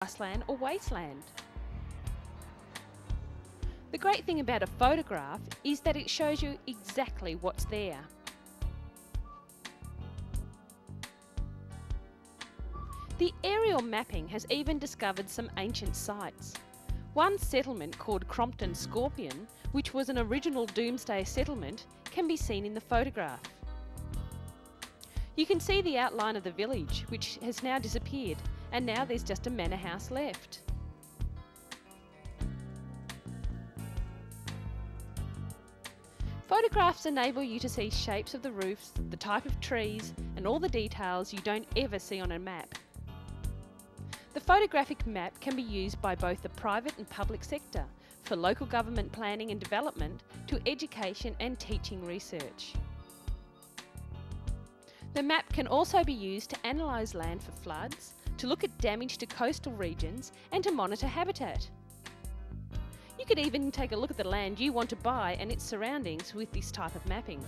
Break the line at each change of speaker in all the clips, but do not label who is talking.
grassland or wasteland. The great thing about a photograph is that it shows you exactly what's there. The aerial mapping has even discovered some ancient sites. One settlement called Crompton Scorpion, which was an original Domesday settlement, can be seen in the photograph. You can see the outline of the village, which has now disappeared, and now there's just a manor house left. Photographs enable you to see shapes of the roofs, the type of trees, and all the details you don't ever see on a map. The photographic map can be used by both the private and public sector, for local government planning and development, to education and teaching research. The map can also be used to analyse land for floods, to look at damage to coastal regions, and to monitor habitat. You could even take a look at the land you want to buy and its surroundings with this type of mapping.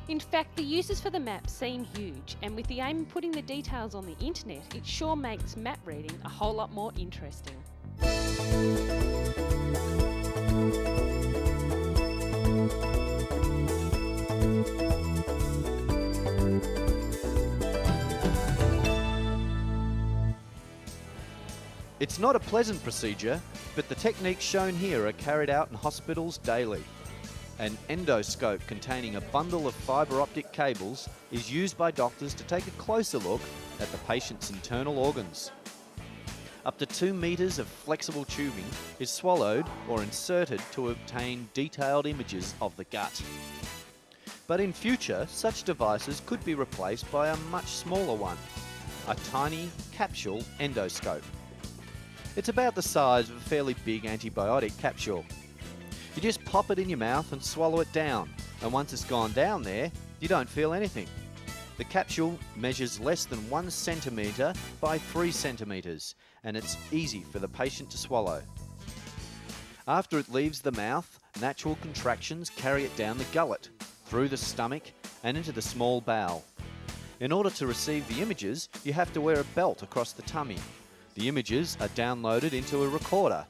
In fact, the uses for the map seem huge, and with the aim of putting the details on the internet, it sure makes map reading a whole lot more interesting.
It's not a pleasant procedure, but the techniques shown here are carried out in hospitals daily. An endoscope containing a bundle of fibre optic cables is used by doctors to take a closer look at the patient's internal organs. Up to 2 metres of flexible tubing is swallowed or inserted to obtain detailed images of the gut. But in future, such devices could be replaced by a much smaller one, a tiny capsule endoscope. It's about the size of a fairly big antibiotic capsule. You just pop it in your mouth and swallow it down, and once it's gone down there, you don't feel anything. The capsule measures less than 1 centimetre by 3 centimetres, and it's easy for the patient to swallow. After it leaves the mouth, natural contractions carry it down the gullet, through the stomach, and into the small bowel. In order to receive the images, you have to wear a belt across the tummy. The images are downloaded into a recorder.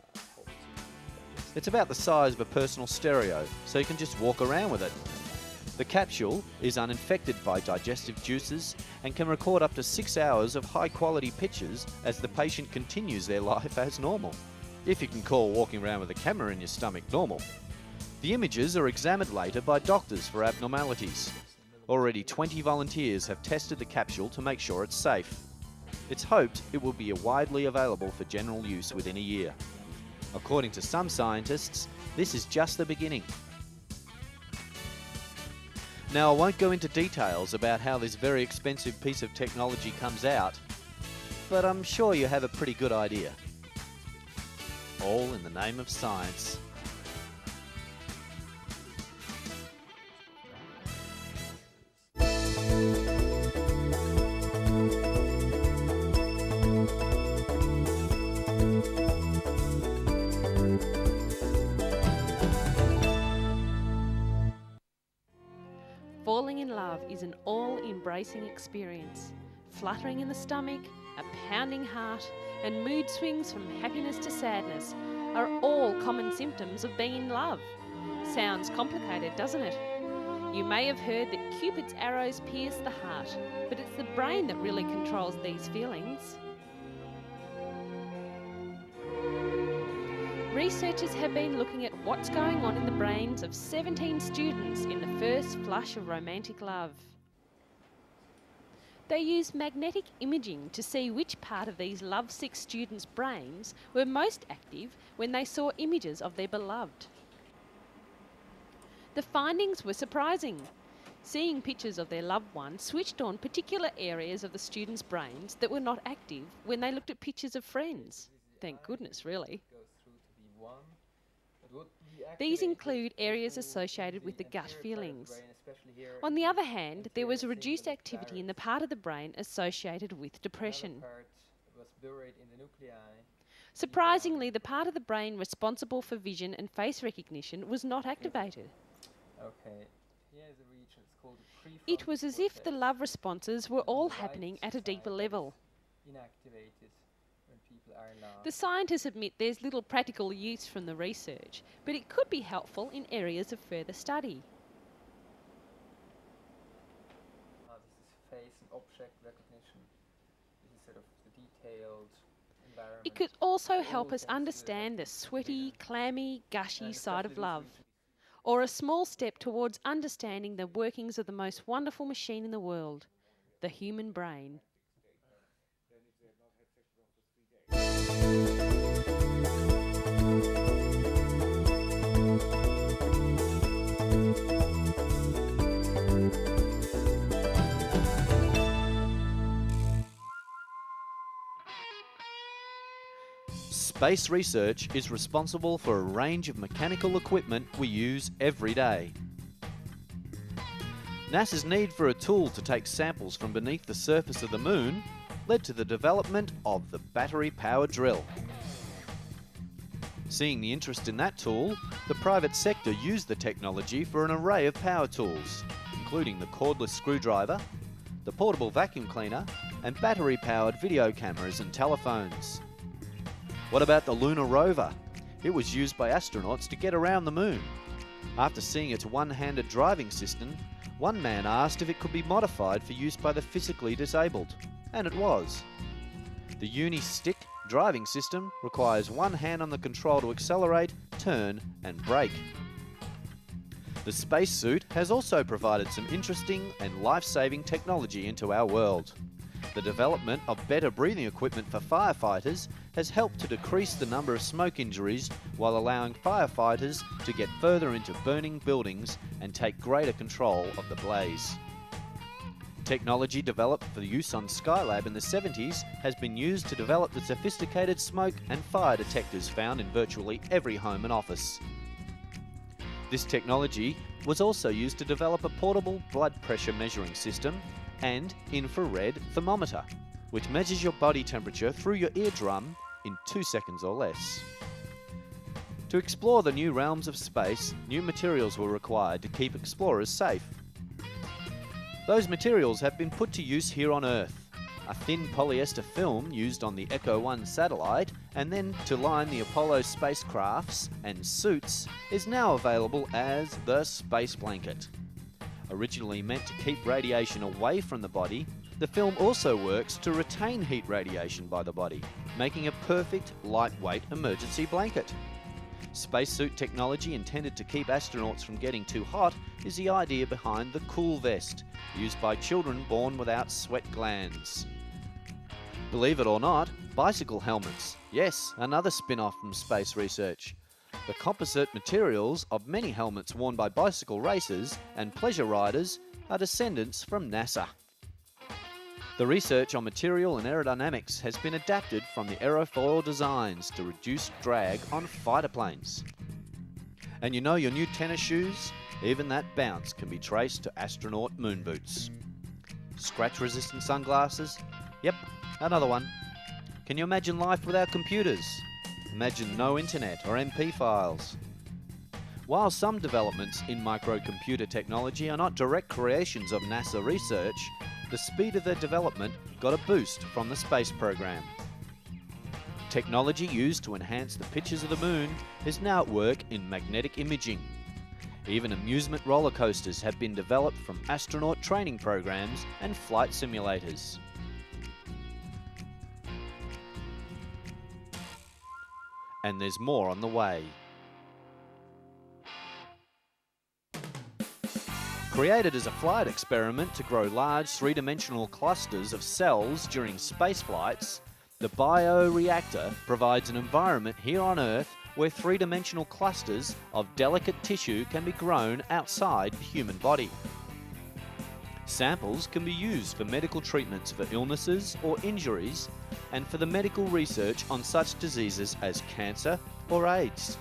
It's about the size of a personal stereo, so you can just walk around with it. The capsule is uninfected by digestive juices and can record up to 6 hours of high-quality pictures as the patient continues their life as normal, if you can call walking around with a camera in your stomach normal. The images are examined later by doctors for abnormalities. Already 20 volunteers have tested the capsule to make sure it's safe. It's hoped it will be widely available for general use within a year. According to some scientists, this is just the beginning. Now, I won't go into details about how this very expensive piece of technology comes out, but I'm sure you have a pretty good idea. All in the name of science.
Falling in love is an all-embracing experience. Fluttering in the stomach, a pounding heart, and mood swings from happiness to sadness are all common symptoms of being in love. Sounds complicated, doesn't it? You may have heard that Cupid's arrows pierce the heart, but it's the brain that really controls these feelings. Researchers have been looking at what's going on in the brains of 17 students in the first flush of romantic love. They used magnetic imaging to see which part of these lovesick students' brains were most active when they saw images of their beloved. The findings were surprising. Seeing pictures of their loved one switched on particular areas of the students' brains that were not active when they looked at pictures of friends. Thank goodness, really. These include areas associated with the gut feelings. On the other hand, there was a reduced activity in the part of the brain associated with depression. Surprisingly, the part of the brain responsible for vision and face recognition was not activated. It was as if the love responses were all happening at a deeper level. The scientists admit there's little practical use from the research, but it could be helpful in areas of further study.
This is face and object recognition. This is sort of the detailed environment.
It could also help us understand the sweaty, clammy, gushy side of love, or a small step towards understanding the workings of the most wonderful machine in the world, the human brain.
Space research is responsible for a range of mechanical equipment we use every day. NASA's need for a tool to take samples from beneath the surface of the Moon led to the development of the battery-powered drill. Seeing the interest in that tool, the private sector used the technology for an array of power tools, including the cordless screwdriver, the portable vacuum cleaner, and battery-powered video cameras and telephones. What about the lunar rover? It was used by astronauts to get around the Moon. After seeing its one-handed driving system, one man asked if it could be modified for use by the physically disabled, and it was. The uni-stick driving system requires one hand on the control to accelerate, turn, and brake. The spacesuit has also provided some interesting and life-saving technology into our world. The development of better breathing equipment for firefighters has helped to decrease the number of smoke injuries while allowing firefighters to get further into burning buildings and take greater control of the blaze. Technology developed for use on Skylab in the 70s has been used to develop the sophisticated smoke and fire detectors found in virtually every home and office. This technology was also used to develop a portable blood pressure measuring system and infrared thermometer, which measures your body temperature through your eardrum in 2 seconds or less. To explore the new realms of space, new materials were required to keep explorers safe. Those materials have been put to use here on Earth. A thin polyester film used on the Echo 1 satellite and then to line the Apollo spacecrafts and suits is now available as the space blanket. Originally meant to keep radiation away from the body, the film also works to retain heat radiation by the body, making a perfect lightweight emergency blanket. Spacesuit technology intended to keep astronauts from getting too hot is the idea behind the cool vest, used by children born without sweat glands. Believe it or not, bicycle helmets. Yes, another spin-off from space research. The composite materials of many helmets worn by bicycle racers and pleasure riders are descendants from NASA. The research on material and aerodynamics has been adapted from the aerofoil designs to reduce drag on fighter planes. And you know your new tennis shoes? Even that bounce can be traced to astronaut moon boots. Scratch-resistant sunglasses? Yep, another one. Can you imagine life without computers? Imagine no internet or MP files. While some developments in microcomputer technology are not direct creations of NASA research, the speed of their development got a boost from the space program. Technology used to enhance the pictures of the Moon is now at work in magnetic imaging. Even amusement roller coasters have been developed from astronaut training programs and flight simulators. And there's more on the way. Created as a flight experiment to grow large three-dimensional clusters of cells during space flights, the bioreactor provides an environment here on Earth where three-dimensional clusters of delicate tissue can be grown outside the human body. Samples can be used for medical treatments for illnesses or injuries and for the medical research on such diseases as cancer or AIDS.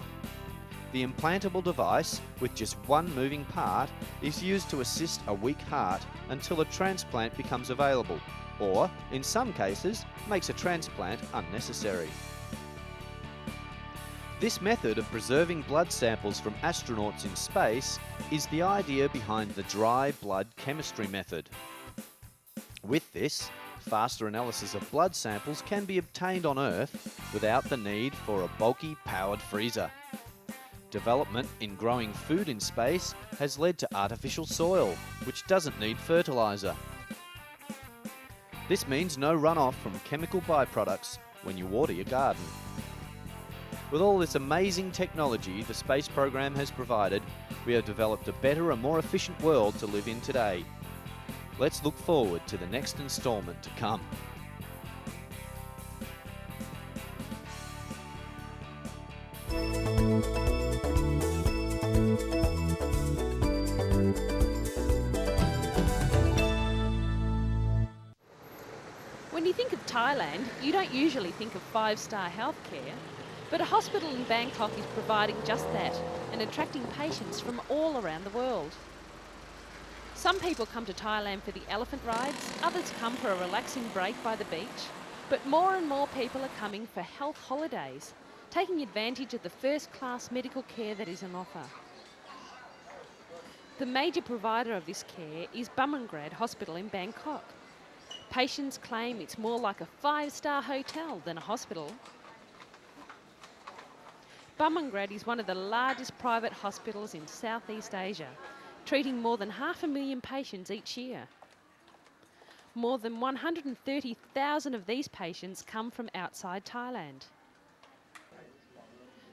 The implantable device, with just one moving part, is used to assist a weak heart until a transplant becomes available, or, in some cases, makes a transplant unnecessary. This method of preserving blood samples from astronauts in space is the idea behind the dry blood chemistry method. With this, faster analysis of blood samples can be obtained on Earth without the need for a bulky powered freezer. Development in growing food in space has led to artificial soil, which doesn't need fertiliser. This means no runoff from chemical byproducts when you water your garden. With all this amazing technology the space program has provided, we have developed a better and more efficient world to live in today. Let's look forward to the next instalment to come.
When you think of Thailand, you don't usually think of five-star healthcare, but a hospital in Bangkok is providing just that and attracting patients from all around the world. Some people come to Thailand for the elephant rides, others come for a relaxing break by the beach, but more and more people are coming for health holidays, taking advantage of the first-class medical care that is on offer. The major provider of this care is Bumrungrad Hospital in Bangkok. Patients claim it's more like a five-star hotel than a hospital. Bumrungrad is one of the largest private hospitals in Southeast Asia, treating more than 500,000 patients each year. More than 130,000 of these patients come from outside Thailand.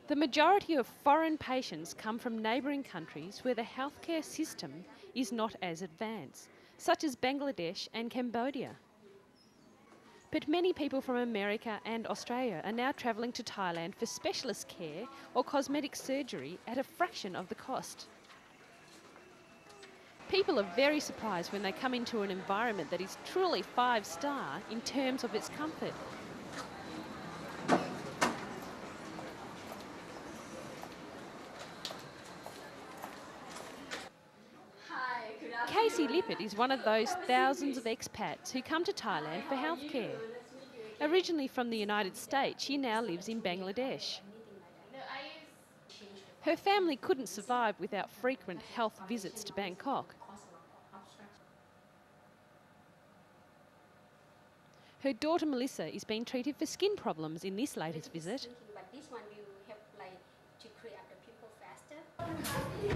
The majority of foreign patients come from neighbouring countries where the healthcare system is not as advanced, such as Bangladesh and Cambodia. But many people from America and Australia are now travelling to Thailand for specialist care or cosmetic surgery at a fraction of the cost. People are very surprised when they come into an environment that is truly five-star in terms of its comfort. Casey Lippert is one of those thousands of expats who come to Thailand for healthcare. Originally from the United States, she now lives in Bangladesh. Her family couldn't survive without frequent health visits to Bangkok. Her daughter Melissa is being treated for skin problems in this latest visit.
But this one will help to clear up the pimple faster.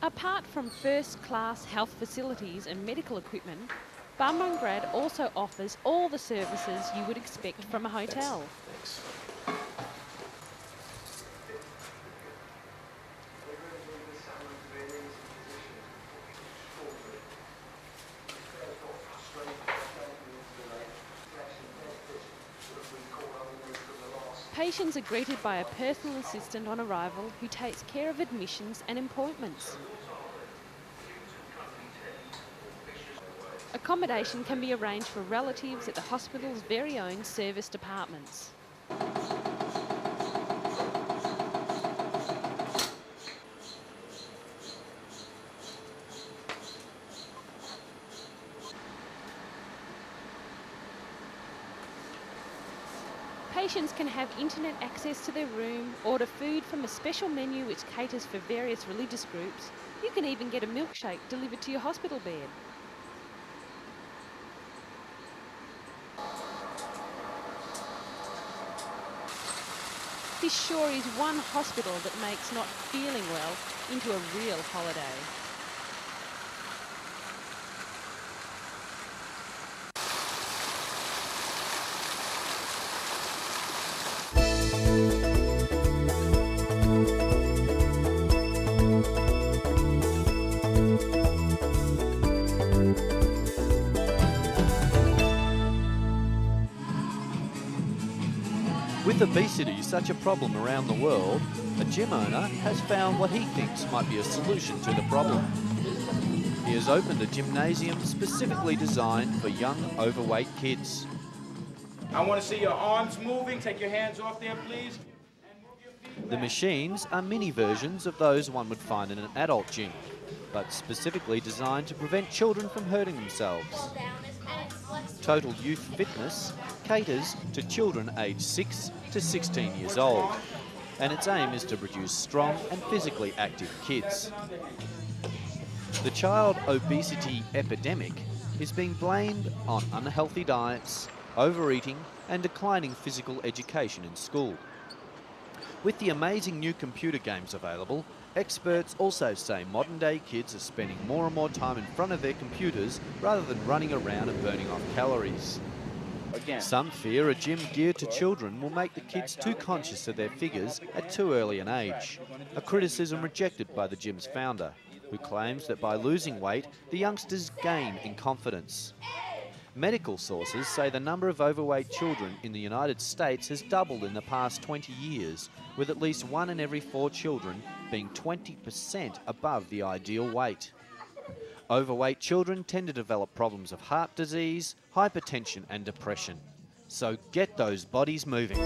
Apart from first-class health facilities and medical equipment, Bumrungrad also offers all the services you would expect from a hotel. Patients are greeted by a personal assistant on arrival who takes care of admissions and appointments. Accommodation can be arranged for relatives at the hospital's very own service departments. Patients can have internet access to their room, order food from a special menu which caters for various religious groups. You can even get a milkshake delivered to your hospital bed. This sure is one hospital that makes not feeling well into a real holiday.
With obesity such a problem around the world, a gym owner has found what he thinks might be a solution to the problem. He has opened a gymnasium specifically designed for young, overweight kids.
I want to see your arms moving. Take your hands off there, please.
The machines are mini versions of those one would find in an adult gym, but specifically designed to prevent children from hurting themselves. Total Youth Fitness caters to children aged 6 to 16 years old. and its aim is to produce strong and physically active kids. The child obesity epidemic is being blamed on unhealthy diets, overeating and declining physical education in school. With the amazing new computer games available, experts also say modern-day kids are spending more and more time in front of their computers rather than running around and burning off calories. Some fear a gym geared to children will make the kids too conscious of their figures at too early an age, a criticism rejected by the gym's founder, who claims that by losing weight, the youngsters gain in confidence. Medical sources say the number of overweight children in the United States has doubled in the past 20 years, with at least 1 in every 4 children being 20% above the ideal weight. Overweight children tend to develop problems of heart disease, hypertension and depression. So get those bodies moving.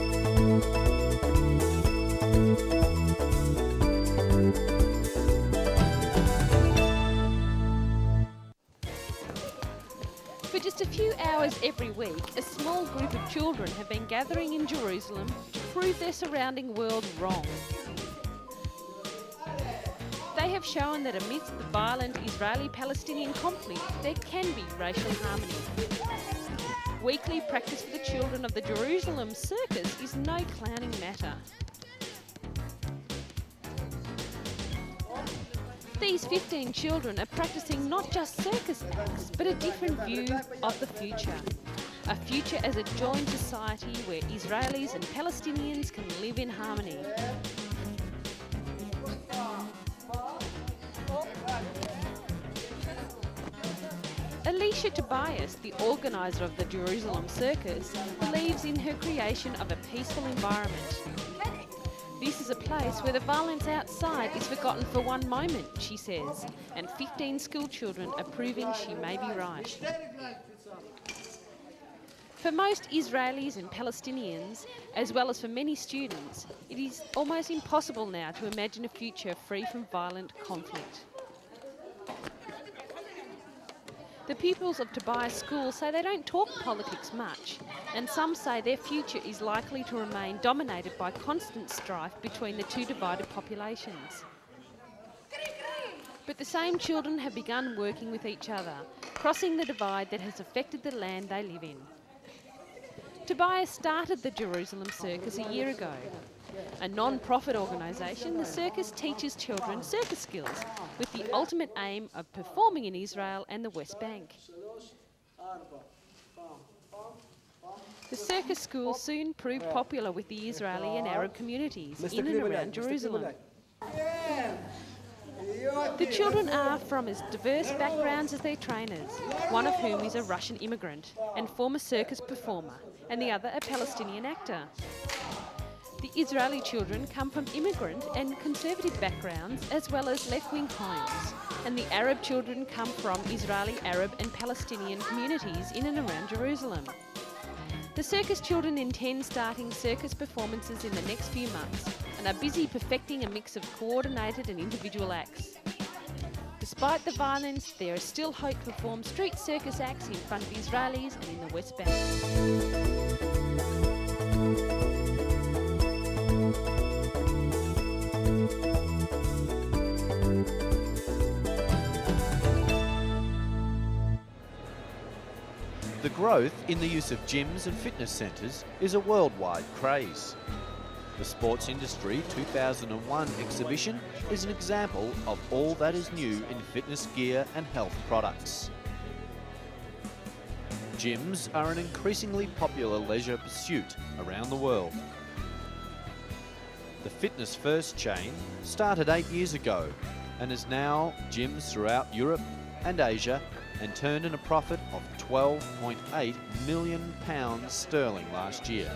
For just a few hours every week, a small group of children have been gathering in Jerusalem to prove their surrounding world wrong. They have shown that amidst the violent Israeli-Palestinian conflict, there can be racial harmony. Weekly practice for the children of the Jerusalem circus is no clowning matter. These 15 children are practicing not just circus acts, but a different view of the future. A future as a joined society where Israelis and Palestinians can live in harmony. Alicia Tobias, the organiser of the Jerusalem circus, believes in her creation of a peaceful environment. This is a place where the violence outside is forgotten for one moment, she says, and 15 school children are proving she may be right. For most Israelis and Palestinians, as well as for many students, it is almost impossible now to imagine a future free from violent conflict. The pupils of Tobias School say they don't talk politics much, and some say their future is likely to remain dominated by constant strife between the two divided populations. But the same children have begun working with each other, crossing the divide that has affected the land they live in. Tobias started the Jerusalem Circus a year ago. A non-profit organisation, the circus teaches children circus skills with the ultimate aim of performing in Israel and the West Bank. The circus school soon proved popular with the Israeli and Arab communities in and around Jerusalem. The children are from as diverse backgrounds as their trainers, one of whom is a Russian immigrant and former circus performer, and the other a Palestinian actor. The Israeli children come from immigrant and conservative backgrounds as well as left-wing homes, and the Arab children come from Israeli, Arab and Palestinian communities in and around Jerusalem. The circus children intend starting circus performances in the next few months and are busy perfecting a mix of coordinated and individual acts. Despite the violence, there is still hope to perform street circus acts in front of Israelis and in the West Bank.
The growth in the use of gyms and fitness centres is a worldwide craze. The Sports Industry 2001 exhibition is an example of all that is new in fitness gear and health products. Gyms are an increasingly popular leisure pursuit around the world. The Fitness First chain started 8 years ago and is now gyms throughout Europe and Asia and turned in a profit of £12.8 million sterling last year.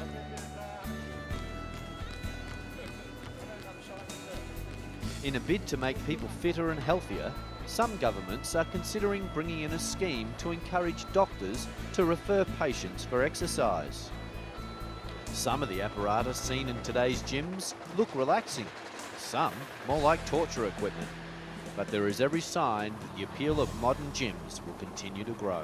In a bid to make people fitter and healthier, some governments are considering bringing in a scheme to encourage doctors to refer patients for exercise. Some of the apparatus seen in today's gyms look relaxing, some more like torture equipment. But there is every sign that the appeal of modern gyms will continue to grow.